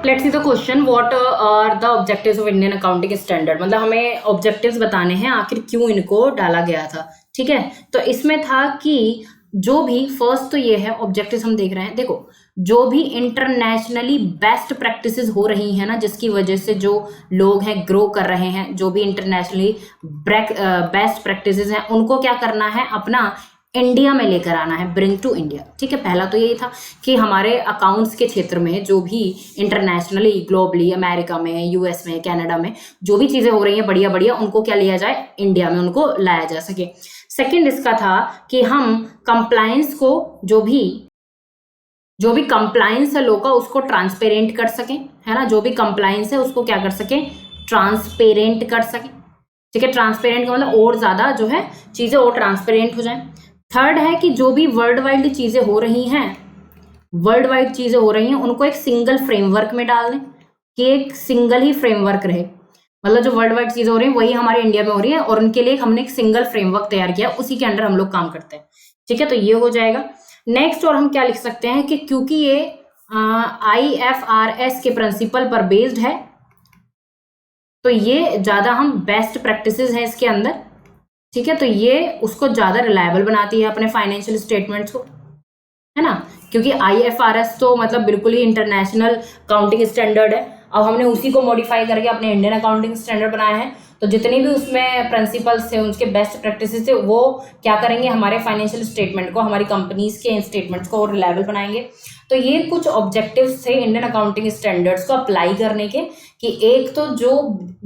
Let's see the question, what are the objectives of Indian accounting standard. मतलब हमें objectives बताने हैं आखिर क्यों इनको डाला गया था। ठीक है, तो इसमें था कि जो भी फर्स्ट तो ये है ऑब्जेक्टिव्स हम देख रहे हैं, देखो जो भी इंटरनेशनली बेस्ट प्रैक्टिसेस हो रही हैं ना, जिसकी वजह से जो लोग हैं ग्रो कर रहे हैं, जो भी इंटरनेशनली बेस्ट प्रैक्टिसेस हैं उनको क्या करना है, अपना इंडिया में लेकर आना है, ब्रिंग टू इंडिया। ठीक है, पहला तो यही था कि हमारे अकाउंट्स के क्षेत्र में जो भी इंटरनेशनली ग्लोबली अमेरिका में, यूएस में, कनाडा में जो भी चीजें हो रही हैं बढ़िया बढ़िया, उनको क्या लिया जाए, इंडिया में उनको लाया जा सके। सेकंड इसका था कि हम कंप्लायंस को, जो भी कंप्लायंस है लोग का, उसको ट्रांसपेरेंट कर सकें, है ना, जो भी कंप्लायंस है उसको क्या कर सकें, ट्रांसपेरेंट कर सकें। ठीक है, ट्रांसपेरेंट का मतलब और ज्यादा जो है चीजें और ट्रांसपेरेंट हो जाएं। थर्ड है कि जो भी वर्ल्ड वाइड चीजें हो रही हैं, उनको एक सिंगल फ्रेमवर्क में डाल दें, कि एक सिंगल ही फ्रेमवर्क रहे। मतलब जो वर्ल्ड वाइड चीजें हो रही हैं वही हमारे इंडिया में हो रही है, और उनके लिए हमने एक सिंगल फ्रेमवर्क तैयार किया, उसी के अंडर हम लोग काम करते हैं। ठीक है, तो ये हो जाएगा। नेक्स्ट और हम क्या लिख सकते हैं कि क्योंकि ये IFRS के प्रिंसिपल पर बेस्ड है, तो ये ज्यादा हम बेस्ट प्रैक्टिसेस है इसके अंदर। ठीक है, तो ये उसको ज्यादा रिलायबल बनाती है अपने फाइनेंशियल स्टेटमेंट्स को, है ना, क्योंकि IFRS तो मतलब बिल्कुल ही इंटरनेशनल अकाउंटिंग स्टैंडर्ड है। अब हमने उसी को मॉडिफाई करके अपने इंडियन अकाउंटिंग स्टैंडर्ड बनाया है, तो जितने भी उसमें प्रिंसिपल्स थे, उसके बेस्ट प्रैक्टिसेस थे, वो क्या करेंगे, हमारे फाइनेंशियल स्टेटमेंट को, हमारी कंपनीज के स्टेटमेंट्स को रिलायबल बनाएंगे। तो ये कुछ ऑब्जेक्टिव्स थे इंडियन अकाउंटिंग स्टैंडर्ड्स को अप्लाई करने के, कि एक तो जो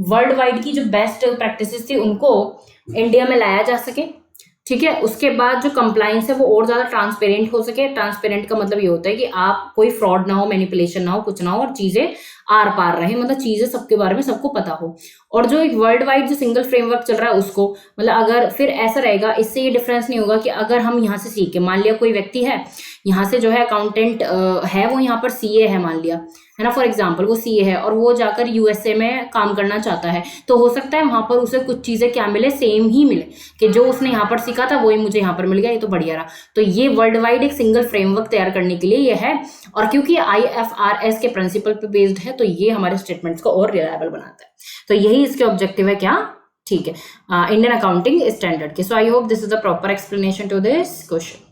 वर्ल्ड वाइड की जो बेस्ट प्रैक्टिसेस थी उनको इंडिया में लाया जा सके। ठीक है, उसके बाद जो कंप्लायंस है वो और ज्यादा ट्रांसपेरेंट हो सके। ट्रांसपेरेंट का मतलब ये होता है कि आप कोई फ्रॉड ना हो, मैनिपुलेशन ना हो, कुछ ना हो, और चीजें आर पार रहे, मतलब चीजें सबके बारे में सबको पता हो। और जो एक वर्ल्ड वाइड जो सिंगल फ्रेमवर्क चल रहा है उसको, मतलब अगर फिर ऐसा रहेगा, इससे ये डिफरेंस नहीं होगा कि अगर हम यहाँ से सीखे, मान लिया कोई व्यक्ति है यहाँ से जो है अकाउंटेंट है, वो यहाँ पर CA है मान लिया, है ना, फॉर एग्जाम्पल वो CA है और वो जाकर USA में काम करना चाहता है, तो हो सकता है वहां पर उसे कुछ चीजें क्या मिले, सेम ही मिले, कि जो उसने यहाँ पर सीखा था वही मुझे यहाँ पर मिल गया, ये तो बढ़िया रहा। तो ये वर्ल्ड वाइड एक सिंगल फ्रेमवर्क तैयार करने के लिए ये है, और क्योंकि IFRS के प्रिंसिपल पे बेस्ड है, तो ये हमारे स्टेटमेंट्स को और रिलायबल बनाता है। तो यही इसके ऑब्जेक्टिव है, क्या, ठीक है, इंडियन अकाउंटिंग स्टैंडर्ड के। So I hope this is the proper explanation to this question.